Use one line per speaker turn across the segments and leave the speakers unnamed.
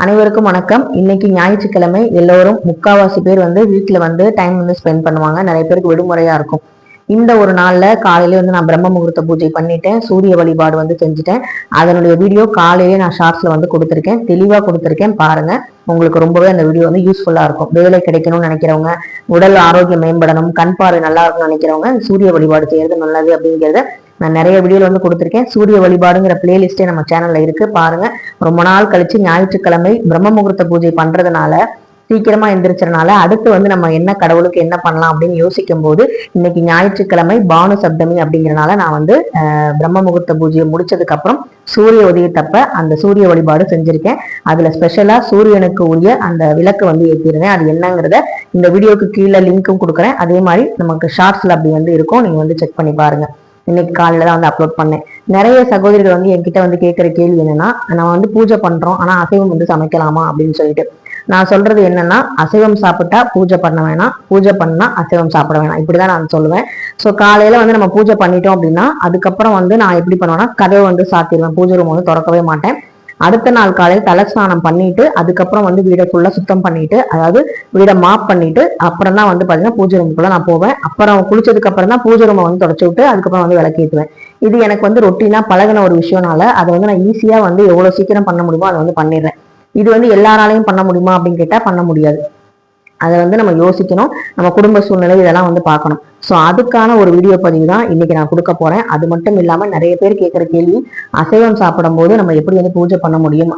அனைவருக்கும் வணக்கம். இன்னைக்கு ஞாயிற்றுக்கிழமை. எல்லோரும் முக்காவாசி பேர் வீட்டுல டைம் ஸ்பெண்ட் பண்ணுவாங்க. நிறைய பேருக்கு விடுமுறையா இருக்கும். இந்த ஒரு நாள்ல காலையில நான் பிரம்ம முகூர்த்த பூஜை பண்ணிட்டேன். சூரிய வழிபாடு செஞ்சுட்டேன். அதனுடைய வீடியோ காலையிலேயே நான் ஷார்ட்ஸ்ல கொடுத்துருக்கேன். தெளிவா கொடுத்துருக்கேன், பாருங்க. உங்களுக்கு ரொம்பவே அந்த வீடியோ யூஸ்ஃபுல்லா இருக்கும். வேலை கிடைக்கணும்னு நினைக்கிறவங்க, உடல் ஆரோக்கியம் மேம்படணும், கண் பார்வை நல்லா இருக்கும்னு நினைக்கிறவங்க சூரிய வழிபாடு செய்யறது நல்லது அப்படிங்கிறத நான் நிறைய வீடியோல கொடுத்துருக்கேன். சூரிய வழிபாடுங்கிற பிளேலிஸ்டே நம்ம சேனல்ல இருக்கு, பாருங்க. ரொம்ப நாள் கழிச்சு ஞாயிற்றுக்கிழமை பிரம்ம முகூர்த்த பூஜை பண்றதுனால சீக்கிரமா எந்திரிச்சதுனால அடுத்து நம்ம என்ன கடவுளுக்கு என்ன பண்ணலாம் அப்படின்னு யோசிக்கும் போது இன்னைக்கு ஞாயிற்றுக்கிழமை பானு சப்தமி அப்படிங்கிறனால நான் பிரம்ம முகூர்த்த பூஜையை முடிச்சதுக்கு அப்புறம் சூரிய உதயத்தப்ப அந்த சூரிய வழிபாடு செஞ்சிருக்கேன். அதுல ஸ்பெஷலா சூரியனுக்கு உரிய அந்த விளக்கு ஏற்றிருந்தேன். அது என்னங்கிறத இந்த வீடியோக்கு கீழே லிங்க்கும் கொடுக்குறேன். அதே மாதிரி நமக்கு ஷார்ட்ஸ்ல அப்படி இருக்கும், நீங்க செக் பண்ணி பாருங்க. இன்னைக்கு காலையில தான் அப்லோட் பண்ணேன். நிறைய சகோதரிகள் என்கிட்ட கேட்கிற கேள்வி என்னன்னா, நம்ம பூஜை பண்றோம், ஆனா அசைவம் சமைக்கலாமா அப்படின்னு சொல்லிட்டு. நான் சொல்றது என்னன்னா, அசைவம் சாப்பிட்டா பூஜை பண்ண வேணாம், பூஜை பண்ணா அசைவம் சாப்பிட வேணாம், இப்படிதான் நான் சொல்லுவேன். ஸோ காலையில நம்ம பூஜை பண்ணிட்டோம் அப்படின்னா அதுக்கப்புறம் நான் எப்படி பண்ணுவேன்னா, கதவை சாத்திடுவேன். பூஜை ரூம் திறக்கவே மாட்டேன். அடுத்த நாள் காலையில் தலஸ்நானம் பண்ணிட்டு அதுக்கப்புறம் வீடை ஃபுல்லா சுத்தம் பண்ணிட்டு, அதாவது வீடை மாப் பண்ணிட்டு அப்புறம் தான் பாத்தீங்கன்னா பூஜை ரூமுக்குள்ள நான் போவேன். அப்புறம் குளிச்சதுக்கு அப்புறம் தான் பூஜை ரூமை தொடச்சு விட்டு அதுக்கப்புறம் விளக்கேற்றுவேன். இது எனக்கு ரொட்டீனா பழகின ஒரு விஷயம்னால அதை நான் ஈஸியா எவ்வளவு சீக்கிரம் பண்ண முடியுமோ அதை பண்ணிடுறேன். இது எல்லாராலையும் பண்ண முடியுமா அப்படின்னு கேட்டா பண்ண முடியாது. அதை நம்ம யோசிக்கணும், நம்ம குடும்ப சூழ்நிலை இதெல்லாம் பார்க்கணும். ஸோ அதுக்கான ஒரு வீடியோ பதிவு தான் இன்னைக்கு நான் கொடுக்க போறேன். அது மட்டும் இல்லாம நிறைய பேர் கேட்கிற கேள்வி, அசைவம் சாப்பிடும் போது நம்ம எப்படி பூஜை பண்ண முடியும்,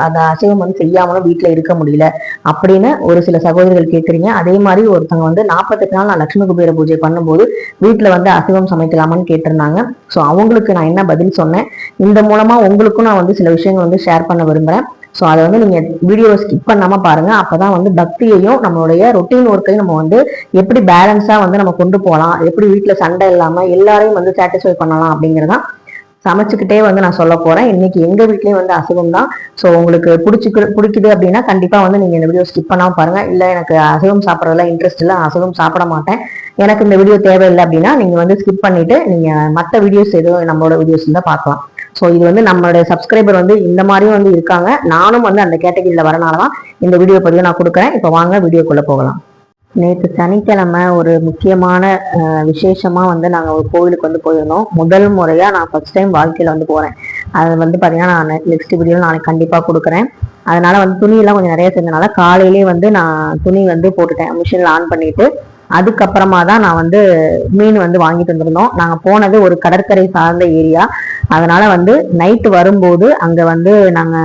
அந்த அசைவம் செய்யாமலும் வீட்டுல இருக்க முடியல அப்படின்னு ஒரு சில சகோதரிகள் கேட்குறீங்க. அதே மாதிரி ஒருத்தவங்க 48 நாள் நான் லட்சுமி குபேர பூஜை பண்ணும்போது வீட்டுல அசைவம் சமைக்கலாமான்னு கேட்டிருந்தாங்க. ஸோ அவங்களுக்கு நான் என்ன பதில் சொன்னேன், இந்த மூலமா உங்களுக்கும் நான் சில விஷயங்கள் ஷேர் பண்ண விரும்புறேன். ஸோ அதை நீங்க வீடியோவை ஸ்கிப் பண்ணாம பாருங்க. அப்பதான் பக்தியையும் நம்மளுடைய ரொட்டீன் ஒர்க்கையும் நம்ம எப்படி பேலன்ஸா நம்ம கொண்டு போகலாம், எப்படி வீட்டுல சண்டை இல்லாம எல்லாரையும் சாட்டிஸ்ஃபை பண்ணலாம் அப்படிங்கிறதான் சமைச்சுக்கிட்டே நான் சொல்ல போறேன். இன்னைக்கு எங்க வீட்லயும் அசைவம் தான். ஸோ உங்களுக்கு பிடிக்குது அப்படின்னா கண்டிப்பா நீங்க இந்த வீடியோ ஸ்கிப் பண்ணாம பாருங்க. இல்ல எனக்கு அசைவம் சாப்பிட்றதுல இன்ட்ரெஸ்ட் இல்லை, அசைவம் சாப்பிட மாட்டேன், எனக்கு இந்த வீடியோ தேவையில்லை அப்படின்னா நீங்க ஸ்கிப் பண்ணிட்டு நீங்க மற்ற வீடியோஸ் எதுவும் நம்மளோட வீடியோஸ் தான் பார்க்கலாம். ஸோ இது நம்மளுடைய சப்ஸ்கிரைபர் இந்த மாதிரியும் இருக்காங்க. நானும் அந்த கேட்டகரியில வரனாலதான் இந்த வீடியோ பதிவு நான் கொடுக்குறேன். இப்போ வாங்க வீடியோக்குள்ள போகலாம். நேற்று சனிக்கிழமை ஒரு முக்கியமான விசேஷமா நாங்க ஒரு கோவிலுக்கு போயிருந்தோம். முதல் முறையா நான் ஃபர்ஸ்ட் டைம் வாழ்க்கையில போறேன். அது பாத்தீங்கன்னா நான் நெக்ஸ்ட் வீடியோல நாளைக்கு கண்டிப்பா கொடுக்குறேன். அதனால துணியெல்லாம் கொஞ்சம் நிறைய செஞ்சனால காலையிலேயே நான் துணி போட்டுட்டேன், மிஷின்ல ஆன் பண்ணிட்டு. அதுக்கப்புறமா தான் நான் மீன் வாங்கிட்டு வந்திருந்தோம். நாங்க போனது ஒரு கடற்கரை சார்ந்த ஏரியா. அதனால நைட்டு வரும்போது அங்க நாங்க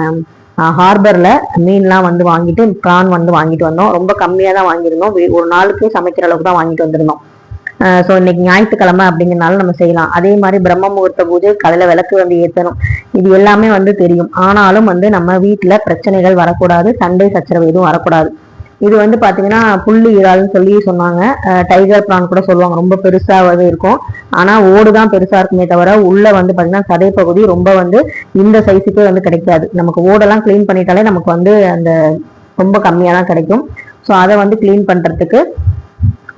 ஹார்பர்ல மீன்லாம் வாங்கிட்டு பிரான் வாங்கிட்டு வந்தோம். ரொம்ப கம்மியா தான் வாங்கியிருந்தோம், ஒரு நாளுக்கு சமைக்கிற அளவுக்கு தான் வாங்கிட்டு வந்திருந்தோம். ஸோ இன்னைக்கு ஞாயிற்றுக்கிழமை அப்படிங்கிறனால நம்ம செய்யலாம். அதே மாதிரி பிரம்ம முகூர்த்த பூஜை, காலையில விளக்கு ஏற்றணும், இது எல்லாமே தெரியும். ஆனாலும் நம்ம வீட்டுல பிரச்சனைகள் வரக்கூடாது, சண்டை சச்சரவு எதுவும் வரக்கூடாது. இது பாத்தீங்கன்னா புள்ளி இறால்னு சொல்லி சொன்னாங்க. டைகர் பிரான் கூட சொல்லுவாங்க, ரொம்ப பெருசா இருக்கும். ஆனா ஓடுதான் பெருசா இருக்குமே தவிர உள்ள பாத்தீங்கன்னா சதை பகுதி ரொம்ப இந்த சைஸுக்கே கிடைக்காது. நமக்கு ஓடெல்லாம் கிளீன் பண்ணிட்டாலே நமக்கு அந்த ரொம்ப கம்மியா தான் கிடைக்கும். ஸோ அதை கிளீன் பண்றதுக்கு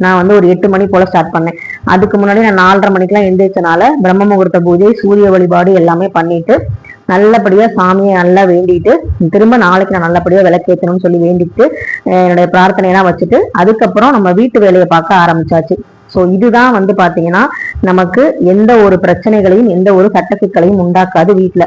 நான் ஒரு 8 மணி போல ஸ்டார்ட் பண்ணேன். அதுக்கு முன்னாடி நான் 4:30 மணிக்கெல்லாம் எந்திரிச்சனால பிரம்ம முகூர்த்த பூஜை, சூரிய வழிபாடு எல்லாமே பண்ணிட்டு நல்லபடியா சாமியை நல்லா வேண்டிட்டு திரும்ப நாளைக்கு நான் நல்லபடியா விளக்கேற்றணும்னு சொல்லி வேண்டிட்டு என்னுடைய பிரார்த்தனையெல்லாம் வச்சுட்டு அதுக்கப்புறம் நம்ம வீட்டு வேலையை பார்க்க ஆரம்பிச்சாச்சு. ஸோ இதுதான் பாத்தீங்கன்னா நமக்கு எந்த ஒரு பிரச்சனைகளையும் எந்த ஒரு சட்ட சிக்கலையும் உண்டாக்காது வீட்டுல.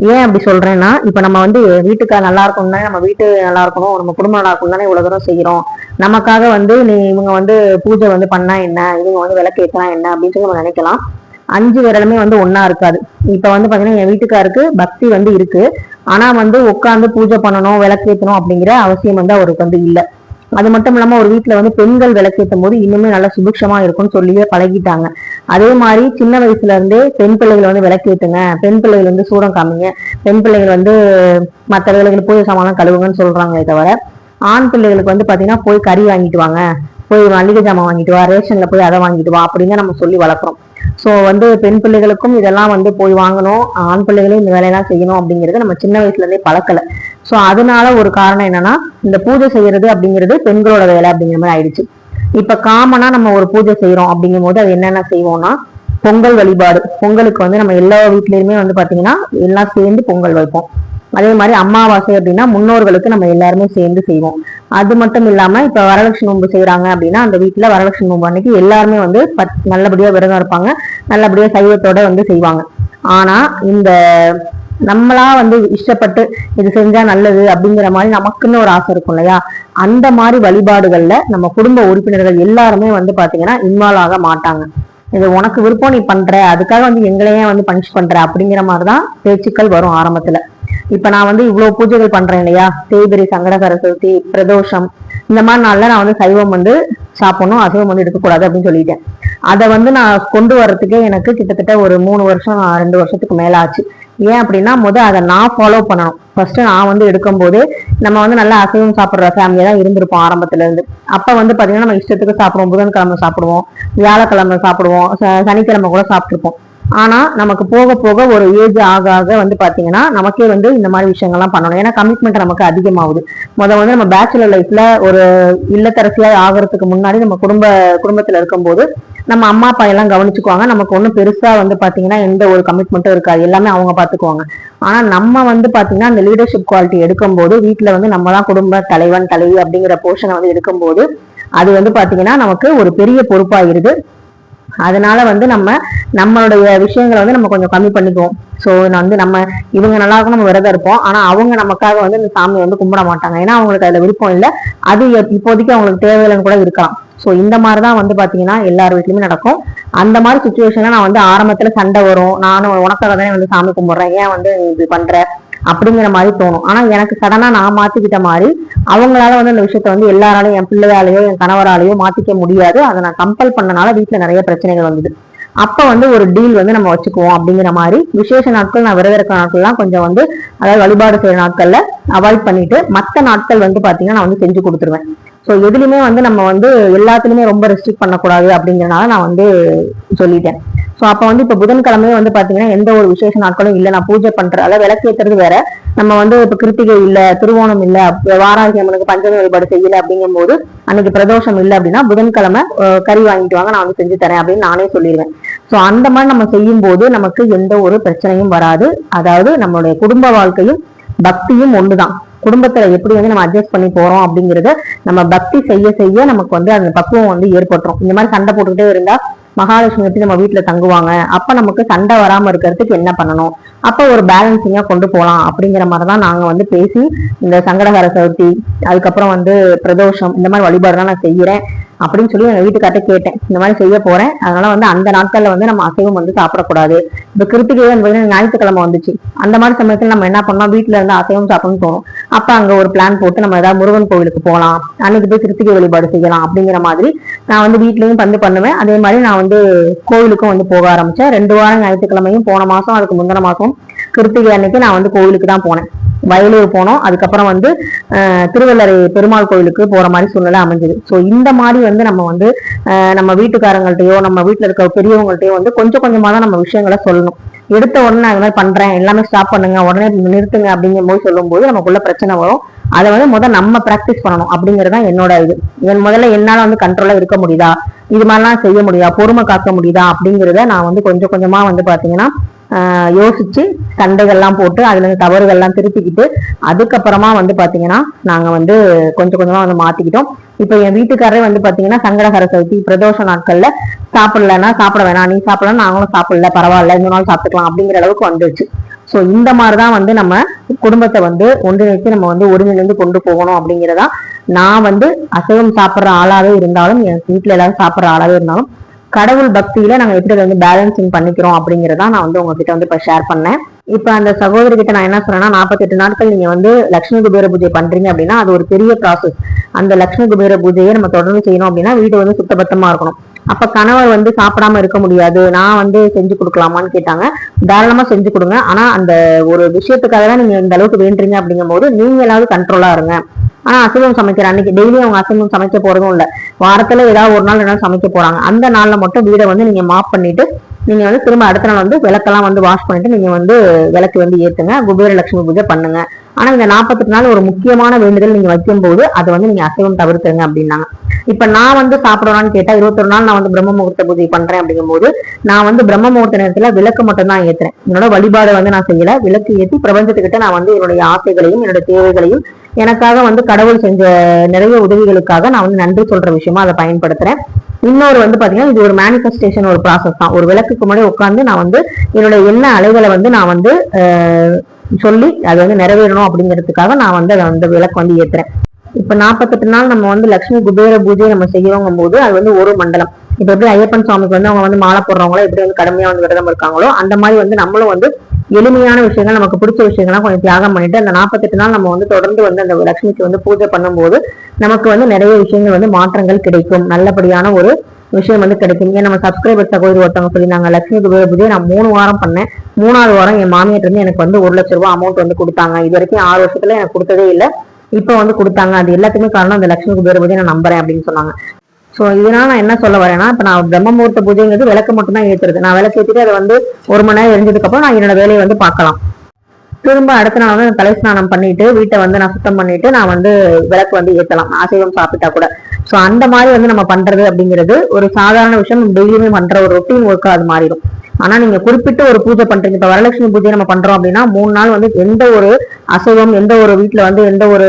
ஏன் அப்படி சொல்றேன்னா, இப்ப நம்ம வீட்டுக்கு நல்லா இருக்கணும் தானே, நம்ம வீட்டு நல்லா இருக்கணும், நம்ம குடும்பம் நல்லா இருக்கணும் தானே இவ்வளவு தூரம் செய்யறோம். நமக்காக நீ இவங்க பூஜை பண்ணா என்ன, இவங்க விளக்கு ஏற்றா என்ன அப்படின்னு சொல்லி நம்ம நினைக்கலாம். 5 விரலுமே ஒன்னா இருக்காது. இப்ப பாத்தீங்கன்னா என் வீட்டுக்காருக்கு பக்தி இருக்கு. ஆனா உட்காந்து பூஜை பண்ணணும், விளக்கேற்றணும் அப்படிங்கிற அவசியம் அவருக்கு இல்லை. அது மட்டும் இல்லாம ஒரு வீட்டுல பெண்கள் விளக்கேற்றும் போது இன்னுமே நல்லா சுபிக்ஷமா இருக்கும்னு சொல்லியே பழகிட்டாங்க. அதே மாதிரி சின்ன வயசுல இருந்தே பெண் பிள்ளைகள் விளக்கேற்றுங்க, பெண் பிள்ளைகள் சூடம் காமிங்க, பெண் பிள்ளைகள் மற்ற வேலைகள் பூஜை சாமான் கழுவுங்கன்னு சொல்றாங்களே தவிர ஆண் பிள்ளைகளுக்கு பாத்தீங்கன்னா போய் கறி வாங்கிட்டு வாங்க, போய் மளிகை ஜாமான் வாங்கிட்டு வா, ரேஷன்ல போய் அதை வாங்கிட்டு வா அப்படின்னு நம்ம சொல்லி வளர்க்குறோம். ஸோ பெண் பிள்ளைகளுக்கும் இதெல்லாம் போய் வாங்கணும், ஆண் பிள்ளைகளும் இந்த வேலையெல்லாம் செய்யணும் அப்படிங்கிறது நம்ம சின்ன வயசுல இருந்தே பழக்கல. ஸோ அதனால ஒரு காரணம் என்னன்னா, இந்த பூஜை செய்யறது அப்படிங்கிறது பெண்களோட வேலை அப்படிங்கிற மாதிரி ஆயிடுச்சு. இப்ப காமனா நம்ம ஒரு பூஜை செய்யறோம் அப்படிங்கும் போது அது என்னென்ன செய்வோம்னா, பொங்கல் வழிபாடு. பொங்கலுக்கு நம்ம எல்லா வீட்லயுமே பாத்தீங்கன்னா எல்லாம் சேர்ந்து பொங்கல் வைப்போம். அதே மாதிரி அமாவாசை அப்படின்னா முன்னோர்களுக்கு நம்ம எல்லாருமே சேர்ந்து செய்வோம். அது மட்டும் இல்லாம இப்ப வரலட்சுமி நோன்பு செய்யறாங்க அப்படின்னா அந்த வீட்டுல வரலட்சுமி நோன்பு அன்னைக்கு எல்லாருமே வந்து நல்லபடியா விரதம் இருப்பாங்க, நல்லபடியா சைவத்தோட வந்து செய்வாங்க. ஆனா இந்த நம்மளா வந்து இஷ்டப்பட்டு இது செஞ்சா நல்லது அப்படிங்கிற மாதிரி நமக்குன்னு ஒரு ஆசை இருக்கும் இல்லையா, அந்த மாதிரி வழிபாடுகள்ல நம்ம குடும்ப உறுப்பினர்கள் எல்லாருமே வந்து பாத்தீங்கன்னா இன்வால்வ் ஆக மாட்டாங்க. இது உனக்கு விருப்பம், நீ பண்ற, அதுக்காக வந்து எங்களையே வந்து பனிஷ் பண்ற அப்படிங்கிற மாதிரிதான் பேச்சுக்கள் வரும் ஆரம்பத்துல. இப்ப நான் வந்து இவ்வளவு பூஜைகள் பண்றேன் இல்லையா, தேய்பிரை, சங்கடகர சதுர்த்தி, பிரதோஷம், இந்த மாதிரி நாள்ல நான் வந்து சைவம் வந்து சாப்பிடணும், அசைவம் வந்து எடுக்கக்கூடாது அப்படின்னு சொல்லிட்டேன். அதை வந்து நான் கொண்டு வர்றதுக்கே எனக்கு கிட்டத்தட்ட ஒரு 3 வருஷம் 2 வருஷத்துக்கு மேல ஆச்சு. ஏன் அப்படின்னா அதை நான் ஃபாலோ பண்ணணும். ஃபர்ஸ்ட் நான் வந்து எடுக்கும் போது நம்ம வந்து நல்லா அசைவம் சாப்பிடுற ஃபேமிலியா தான் இருந்திருப்போம் ஆரம்பத்துல இருந்து. அப்ப வந்து பாத்தீங்கன்னா நம்ம இஷ்டத்துக்கு சாப்பிடுவோம், புதன்கிழமை சாப்பிடுவோம், வியாழக்கிழமை சாப்பிடுவோம், சனிக்கிழமை கூட சாப்பிட்டுருப்போம். ஆனா நமக்கு போக போக ஒரு ஏஜ் ஆக ஆக வந்து பாத்தீங்கன்னா நமக்கே வந்து இந்த மாதிரி விஷயங்கள்லாம் பண்ணணும். ஏன்னா கமிட்மெண்ட் நமக்கு அதிகமாகுது. வந்து நம்ம பேச்சுலர் லைஃப்ல ஒரு இல்லத்தரசியா ஆகிறதுக்கு முன்னாடி நம்ம குடும்பத்துல இருக்கும்போது நம்ம அம்மா அப்பா எல்லாம் கவனிச்சுக்குவாங்க. நமக்கு ஒண்ணும் பெருசா வந்து பாத்தீங்கன்னா எந்த ஒரு கமிட்மெண்ட்டும் இருக்காது, எல்லாமே அவங்க பாத்துக்குவாங்க. ஆனா நம்ம வந்து பாத்தீங்கன்னா அந்த லீடர்ஷிப் குவாலிட்டி எடுக்கும்போது வீட்டுல வந்து நம்ம தான் குடும்ப தலைவன் தலைவி அப்படிங்கிற போர்ஷனை வந்து எடுக்கும்போது அது வந்து பாத்தீங்கன்னா நமக்கு ஒரு பெரிய பொறுப்பாயிருது. அதனால வந்து நம்மளுடைய விஷயங்களை வந்து நம்ம கொஞ்சம் கம்மி பண்ணிக்குவோம். சோ வந்து நம்ம இவங்க நல்லா இருக்கும் நம்ம விரதம் இருப்போம், ஆனா அவங்க நமக்காக வந்து இந்த சாமியை வந்து கும்பிட மாட்டாங்க. ஏன்னா அவங்களுக்கு அதுல விருப்பம் இல்லை, அது இப்போதைக்கு அவங்களுக்கு தேவையில்லைன்னு கூட இருக்கலாம். சோ இந்த மாதிரிதான் வந்து பாத்தீங்கன்னா எல்லார் வீட்லயுமே நடக்கும். அந்த மாதிரி சுச்சுவேஷன்ல நான் வந்து ஆரம்பத்துல சண்டை வரும், நானும் உனக்காக தானே வந்து சாமி கும்பிடுறேன், ஏன் வந்து நீ இப்படி பண்ற அப்படிங்கிற மாதிரி தோணும். ஆனா எனக்கு சடனா நான் மாத்திக்கிட்ட மாதிரி அவங்களால வந்து அந்த விஷயத்த வந்து எல்லாராலையும், என் பிள்ளையாலேயோ என் கணவராலேயோ மாத்திக்க முடியாது. அதை நான் கம்பல் பண்ணனால வீட்டுல நிறைய பிரச்சனைகள் வந்தது. அப்ப வந்து ஒரு டீல் வந்து நம்ம வச்சுக்குவோம் அப்படிங்கிற மாதிரி விசேஷ நாட்கள், நான் விரத இருக்கிற நாட்கள்லாம் கொஞ்சம் வந்து அதாவது வழிபாடு செய்யற நாட்கள்ல அவாய்ட் பண்ணிட்டு மற்ற நாட்கள் வந்து பாத்தீங்கன்னா நான் வந்து செஞ்சு கொடுத்துருவேன். ஸோ எதுலையுமே வந்து நம்ம வந்து எல்லாத்துலயுமே ரொம்ப ரெஸ்ட்ரிக்ட் பண்ணக்கூடாது அப்படிங்கிறனால நான் வந்து சொல்லிட்டேன். ஸோ அப்போ வந்து இப்போ புதன்கிழமையே வந்து பாத்தீங்கன்னா எந்த ஒரு விசேஷ நாட்களும் இல்லை, நான் பூஜை பண்றேன், அதாவது விளக்கேற்றுறது வேற. நம்ம வந்து இப்ப கிருத்திகை இல்ல, திருவோணம் இல்ல, வாராகி அம்மனுக்கு பஞ்சமி வழிபாடு செய்யல அப்படிங்கும் போது அன்னைக்கு பிரதோஷம் இல்லை அப்படின்னா புதன்கிழமை கறி வாங்கிட்டு வாங்க, நான் வந்து செஞ்சு தரேன் அப்படின்னு நானே சொல்லிடுவேன். ஸோ அந்த மாதிரி நம்ம செய்யும் போது நமக்கு எந்த ஒரு பிரச்சனையும் வராது. அதாவது நம்மளுடைய குடும்ப வாழ்க்கையும் பக்தியும் ஒண்ணுதான். குடும்பத்துல எப்படி வந்து நம்ம அட்ஜஸ்ட் பண்ணி போறோம் அப்படிங்கறத நம்ம பக்தி செய்ய செய்ய நமக்கு வந்து அந்த பக்குவம் வந்து ஏற்பட்டுரும். இந்த மாதிரி சண்டை போட்டுக்கிட்டே இருந்தா மகாலட்சுமி எப்படி நம்ம வீட்டுல தங்குவாங்க, அப்ப நமக்கு சண்டை வராம இருக்கிறதுக்கு என்ன பண்ணணும், அப்ப ஒரு பேலன்சிங்கா கொண்டு போகலாம் அப்படிங்கிற மாதிரிதான் நாங்க வந்து பேசி இந்த சங்கடகர சதுர்த்தி, அதுக்கப்புறம் வந்து பிரதோஷம், இந்த மாதிரி வழிபாடுதான் நான் செய்யறேன் அப்படின்னு சொல்லி எங்க வீட்டுக்கார்ட்ட கேட்டேன். இந்த மாதிரி செய்ய போறேன், அதனால வந்து அந்த நாட்கள்ல வந்து நம்ம அசைவம் வந்து சாப்பிடக்கூடாது. இப்ப கிருத்திகை என்பது ஞாயிற்றுக்கிழமை வந்துச்சு, அந்த மாதிரி சமயத்துல நம்ம என்ன பண்ணோம், வீட்டுல இருந்து அசைவம் சாப்பிடணும்னு தோணும். அப்ப அங்க ஒரு பிளான் போட்டு நம்ம ஏதாவது முருகன் கோவிலுக்கு போகலாம், அன்னைக்கு போய் கிருத்திகை வழிபாடு செய்யலாம் அப்படிங்கிற மாதிரி நான் வந்து வீட்லயும் வந்து பண்ணுவேன். அதே மாதிரி நான் வந்து கோவிலுக்கும் வந்து போக ஆரம்பிச்சேன். 2 வாரம் ஞாயிற்றுக்கிழமையும், போன மாசம் அதுக்கு முந்தின மாசம் கிருத்திகை அன்னைக்கு நான் வந்து கோவிலுக்கு தான் போனேன். வயலூர் போனோம். அதுக்கப்புறம் வந்து திருவள்ளரை பெருமாள் கோயிலுக்கு போற மாதிரி சூழ்நிலை அமைஞ்சது. ஸோ இந்த மாதிரி வந்து நம்ம வந்து நம்ம வீட்டுக்காரங்கள்ட்டையோ நம்ம வீட்டுல இருக்க பெரியவங்கள்ட்டையோ வந்து கொஞ்சம் கொஞ்சமா தான் நம்ம விஷயங்களை சொல்லணும். எடுத்த உடனே நான் இந்த மாதிரி பண்றேன், எல்லாமே ஸ்டாப் பண்ணுங்க, உடனே நிறுத்துங்க அப்படிங்கும் போது சொல்லும் போது நமக்குள்ள பிரச்சனை வரும். அதை வந்து நம்ம பிராக்டிஸ் பண்ணணும் அப்படிங்கறதுதான் என்னோட இது. முதல்ல என்னால வந்து கண்ட்ரோலா இருக்க முடியுதா, இது மாதிரிலாம் செய்ய முடியுதா, பொறுமை காக்க முடியுதா அப்படிங்கிறத நான் வந்து கொஞ்சம் கொஞ்சமா வந்து பாத்தீங்கன்னா யோசிச்சு சண்டைகள்லாம் போட்டு அதுல இருந்து தவறுகள்லாம் திருத்திக்கிட்டு அதுக்கப்புறமா வந்து பாத்தீங்கன்னா நாங்க வந்து கொஞ்சம் கொஞ்சமா வந்து மாத்திக்கிட்டோம். இப்ப என் வீட்டுக்காரரே வந்து பாத்தீங்கன்னா சங்கடகர சதுர்த்தி பிரதோஷ நாட்கள்ல சாப்பிடலன்னா சாப்பிட வேணாம், நீ சாப்பிடலாம், நாங்களும் சாப்பிடல, பரவாயில்ல, இந்த நாள் சாப்பிட்டுக்கலாம் அப்படிங்கிற அளவுக்கு வந்துருச்சு. சோ இந்த மாதிரிதான் வந்து நம்ம குடும்பத்தை வந்து ஒன்றிணைத்து நம்ம வந்து ஒருங்கிணைந்து கொண்டு போகணும் அப்படிங்கிறதா. நான் வந்து அசைவம் சாப்பிடுற ஆளாவே இருந்தாலும், என் வீட்டுல எல்லாரும் சாப்பிடுற ஆளாவே இருந்தாலும், கடவுள் பக்தியில நாங்க எப்படி வந்து பேலன்சிங் பண்ணிக்கிறோம் அப்படிங்கறதா நான் வந்து உங்ககிட்ட வந்து இப்ப ஷேர் பண்ணேன். இப்ப அந்த சகோதரி கிட்ட நான் என்ன சொன்னேன்னா, 48 நாட்கள் நீங்க வந்து லட்சுமி குபேர பூஜை பண்றீங்க அப்படின்னா அது ஒரு பெரிய ப்ராசஸ். அந்த லட்சுமி குபேர பூஜையை நம்ம தொடர்ந்து செய்யணும் அப்படின்னா வீடு வந்து சுத்தபத்தமா இருக்கணும். அப்ப கணவர் வந்து சாப்பிடாம இருக்க முடியாது, நான் வந்து செஞ்சு கொடுக்கலாமான்னு கேட்டாங்க. தாராளமா செஞ்சு கொடுங்க, ஆனா அந்த ஒரு விஷயத்துக்காக தான் நீங்க இந்த அளவுக்கு வேண்டுறீங்க அப்படிங்கும் போது நீங்களாவது கண்ட்ரோலா இருங்க. ஆனா அசைவம் சமைக்கிற அன்னைக்கு டெய்லியும் அவங்க அசைவம் சமைக்க போறதும் இல்ல, வாரத்துல ஏதாவது ஒரு நாள் 2 நாள் சமைக்க போறாங்க. அந்த நாள்ல மட்டும் வீடை வந்து நீங்க மாப் பண்ணிட்டு நீங்க வந்து திரும்ப அடுத்த நாள் வந்து விளக்கெல்லாம் வந்து வாஷ் பண்ணிட்டு நீங்க வந்து விளக்கு வந்து ஏத்துங்க, குபேர லட்சுமி பூஜை பண்ணுங்க. ஆனா இந்த 48 நாள் ஒரு முக்கியமான வேண்டுதல் நீங்க வைக்கும் போது அதை வந்து நீங்க அசைவம் தவிர்த்துருங்க அப்படின்னாங்க. இப்ப நான் வந்து சாப்பிடறான்னு கேட்டா 21 நாள் நான் வந்து பிரம்ம முகூர்த்த பூஜை பண்றேன் அப்படிங்கும் போது நான் வந்து பிரம்ம முகூர்த்த நேரத்துல விளக்கு மட்டும் தான் ஏத்துறேன். என்னோட வழிபாடு வந்து நான் செய்யல. விளக்கு ஏற்றி பிரபஞ்சத்துக்கிட்ட நான் வந்து என்னுடைய ஆசைகளையும் என்னோட தேவைகளையும் எனக்காக வந்து கடவுள் செஞ்ச நிறைய உதவிகளுக்காக நான் வந்து நன்றி சொல்ற விஷயமா அதை பயன்படுத்துறேன். இன்னொரு வந்து பாத்தீங்கன்னா இது ஒரு மேனிஃபெஸ்டேஷன் ஒரு ப்ராசஸ் தான். ஒரு விளக்குக்கு முன்னாடி உட்காந்து நான் வந்து என்னோட எண்ண அலைகளை வந்து நான் வந்து சொல்லி அது வந்து நிறைவேறணும் அப்படிங்கிறதுக்காக நான் வந்து அதை வந்து விளக்கு வந்து ஏத்துறேன். இப்ப 48 நாள் நம்ம வந்து லட்சுமி குபேர பூஜை நம்ம செய்யறோங்கும் போது அது வந்து ஒரு மண்டலம். இப்ப எப்படி ஐயப்பன் சுவாமிக்கு வந்து அவங்க வந்து மாலை போடுறவங்களோ எப்படி வந்து கடுமையா வந்து விரதம் இருக்காங்களோ அந்த மாதிரி வந்து நம்மளும் வந்து எளிமையான விஷயங்கள் நமக்கு பிடிச்ச விஷயங்கள்லாம் கொஞ்சம் தியாகம் பண்ணிட்டு அந்த 48 நாள் நம்ம வந்து தொடர்ந்து வந்து அந்த லட்சுமிக்கு வந்து பூஜை பண்ணும்போது நமக்கு வந்து நிறைய விஷயங்கள் வந்து மாற்றங்கள் கிடைக்கும். நல்லபடியான ஒரு விஷயம் வந்து கிடைக்கும். ஏன் நம்ம சப்ஸ்கிரைபர் சகோதரி ஒருத்தவங்க சொல்லியிருந்தாங்க லட்சுமி குபேர பூஜையை நான் 3 வாரம் பண்ணேன். 3வது வாரம் என் மாமியார் இருந்து எனக்கு வந்து 1 லட்சம் ரூபாய் அமௌண்ட் வந்து கொடுத்தாங்க. இது வரைக்கும் 6 வருஷத்துல எனக்கு கொடுத்ததே இல்லை. இப்ப வந்து கொடுத்தாங்க. அது எல்லாத்துக்குமே காரணம் அந்த லட்சுமி குபேர பூஜை நான் நம்புறேன் அப்படின்னு சொன்னாங்க. சோ இதனால நான் என்ன சொல்ல வரேன்னா இப்ப நான் பிரம்ம முகூர்த்த பூஜைங்கிறது விளக்கு மட்டும் தான் ஏத்துறது. நான் விளக்கு ஏற்றிட்டு அதை வந்து 1 மணி நேரம் எரிஞ்சதுக்கு அப்புறம் நான் என்னோட வேலையை வந்து பார்க்கலாம். திரும்ப அடுத்த நாள் வந்து தலை ஸ்நானம் பண்ணிட்டு வீட்டை வந்து நான் சுத்தம் பண்ணிட்டு நான் வந்து விளக்கு வந்து ஏத்தலாம் அசைவம் சாப்பிட்டா கூட. சோ அந்த மாதிரி வந்து நம்ம பண்றது அப்படிங்கிறது ஒரு சாதாரண விஷயம். டெய்லியுமே பண்ற ஒரு ரொட்டீன் ஒர்க்கா அது மாறிடும். ஆனா நீங்க குறிப்பிட்டு ஒரு பூஜை பண்றீங்க. இப்ப வரலட்சுமி பூஜை நம்ம பண்றோம் அப்படின்னா 3 நாள் வந்து எந்த ஒரு அசைவம் எந்த ஒரு வீட்டுல வந்து எந்த ஒரு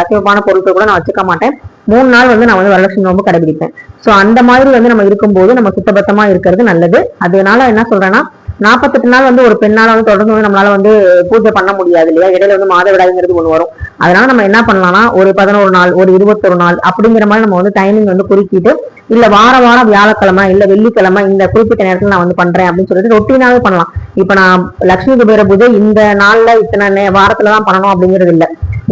அசைவமான பொருட்கள் கூட நான் வச்சுக்க மாட்டேன். 3 நாள் வந்து நான் வந்து வரலட்சுமி நோம்பு கடைபிடிப்பேன். சோ அந்த மாதிரி வந்து நம்ம இருக்கும்போது நம்ம சுத்தபத்தமா இருக்கிறது நல்லது. அதனால என்ன சொல்றேன்னா 48 நாள் வந்து ஒரு பெண்ணால வந்து தொடர்ந்து வந்து நம்மளால வந்து பூஜை பண்ண முடியாது இல்லையா. இடையில வந்து மாதவிடாய்ங்கிறது ஒண்ணு வரும். அதனால நம்ம என்ன பண்ணலாம்னா ஒரு 11 நாள் ஒரு 21 நாள் அப்படிங்கிற மாதிரி நம்ம வந்து டைமிங் வந்து குறிக்கிட்டு இல்ல வாரம் வியாழக்கிழமை இல்ல வெள்ளிக்கிழமை இந்த குறிப்பிட்ட நேரத்துல நான் வந்து பண்றேன் அப்படின்னு சொல்லிட்டு ரொட்டீனாவே பண்ணலாம். இப்ப நான் லட்சுமி குபேர பூஜை இந்த நாள்ல இத்தனை வாரத்துலதான் பண்ணணும் அப்படிங்கிறது இல்ல.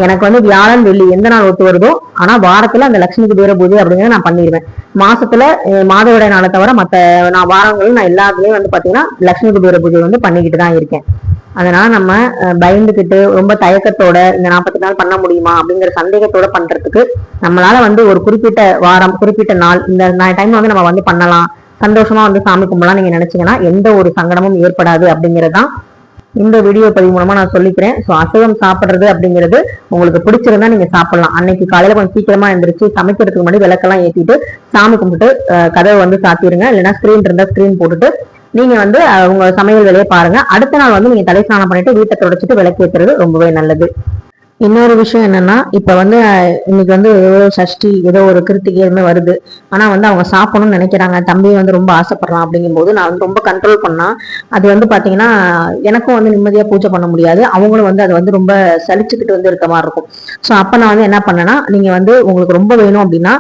எனக்கு வந்து வியாழன் வெள்ளி எந்த நாள் ஒத்து வருதோ ஆனா வாரத்துல அந்த லட்சுமி குபேர பூஜை அப்படிங்கிறத நான் பண்ணிடுவேன். மாசத்துல மாதவிடாய் நாளை தவிர மத்த நான் வாரங்களும் நான் எல்லாத்துலயும் வந்து பாத்தீங்கன்னா லட்சுமி குபேர பூஜை வந்து பண்ணிக்கிட்டு தான் இருக்கேன். அதனால நம்ம பயந்துகிட்டு ரொம்ப தயக்கத்தோட இந்த 48 நாள் பண்ண முடியுமா அப்படிங்கிற சந்தேகத்தோட பண்றதுக்கு நம்மளால வந்து ஒரு குறிப்பிட்ட வாரம் குறிப்பிட்ட நாள் இந்த டைம்ல வந்து நம்ம வந்து பண்ணலாம் சந்தோஷமா வந்து சாமி கும்பலாம் நீங்க நினைச்சீங்கன்னா எந்த ஒரு சங்கடமும் ஏற்படாது அப்படிங்கறதுதான் இந்த வீடியோ பதிவு மூலமா நான் சொல்லிக்கிறேன். சோ அசைவம் சாப்பிடுறது அப்படிங்கிறது உங்களுக்கு பிடிச்சிருந்தா நீங்க சாப்பிடலாம். அன்னைக்கு காலையில கொஞ்சம் சீக்கிரமா எழுந்திரிச்சு சமைக்கிறதுக்கு முன்னாடி விளக்கெல்லாம் ஏற்றிட்டு சாமி கும்பிட்டு கதவை வந்து சாத்திருங்க. இல்லைன்னா ஸ்கிரீன் இருந்தா ஸ்கிரீன் போட்டுட்டு நீங்க வந்து உங்க சமையல் வேலையை பாருங்க. அடுத்த நாள் வந்து நீங்க தலை ஸ்நானம் பண்ணிட்டு வீட்டை தொடச்சிட்டு விளக்கு ஏற்றுறது ரொம்பவே நல்லது. இன்னொரு விஷயம் என்னன்னா இப்ப வந்து இன்னைக்கு வந்து ஏதோ சஷ்டி ஏதோ ஒரு கிருத்திகை எதுவுமே வருது. ஆனா வந்து அவங்க சாப்பிடணும்னு நினைக்கிறாங்க. தம்பியை வந்து ரொம்ப ஆசைப்படுறான் அப்படிங்கும் போது நான் வந்து ரொம்ப கண்ட்ரோல் பண்ணா அது வந்து பாத்தீங்கன்னா எனக்கும் வந்து நிம்மதியா பூஜை பண்ண முடியாது. அவங்களும் வந்து அது வந்து ரொம்ப சலிச்சுக்கிட்டு வந்து இருக்க மாதிரி இருக்கும். சோ அப்ப நான் வந்து என்ன பண்ணேன்னா நீங்க வந்து உங்களுக்கு ரொம்ப வேணும் அப்படின்னா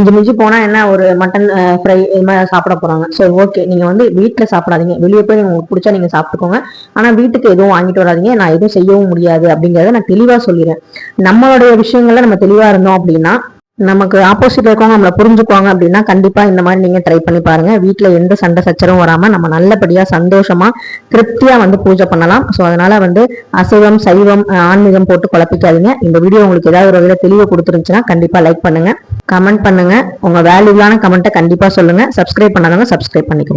மிஞ்சி போனா என்ன ஒரு மட்டன் ஃப்ரை இது மாதிரி சாப்பிட போறாங்க. சரி ஓகே நீங்க வந்து வீட்டுல சாப்பிடாதீங்க. வெளியே போய் உங்களுக்கு பிடிச்சா நீங்க சாப்பிட்டுக்கோங்க. ஆனா வீட்டுக்கு எதுவும் வாங்கிட்டு வராதீங்க. நான் எதுவும் செய்யவும் முடியாது அப்படிங்கறத நான் தெளிவா சொல்லி நம்மளுடைய விஷயங்கள்ல நம்ம தெளிவா இருந்தோம் அப்படின்னா நமக்கு ஆப்போசிட்ல இருக்கவங்க நம்மளை புரிஞ்சுக்குவாங்க அப்படின்னா கண்டிப்பா இந்த மாதிரி நீங்க ட்ரை பண்ணி பாருங்க. வீட்டுல எந்த சண்டை சச்சரவும் வராம நம்ம நல்லபடியா சந்தோஷமா திருப்தியா வந்து பூஜை பண்ணலாம். சோ அதனால வந்து அசைவம் சைவம் ஆன்மீகம் போட்டு குழப்பிக்காதீங்க. இந்த வீடியோ உங்களுக்கு ஏதாவது ஒரு வகையில தெளிவு கொடுத்துருந்துச்சுன்னா கண்டிப்பா லைக் பண்ணுங்க, கமெண்ட் பண்ணுங்க, உங்க வேல்யூபிளான கமெண்ட்டை கண்டிப்பா சொல்லுங்க. சப்ஸ்கிரைப் பண்ணாதவங்க சப்ஸ்கிரைப் பண்ணிக்கோங்க.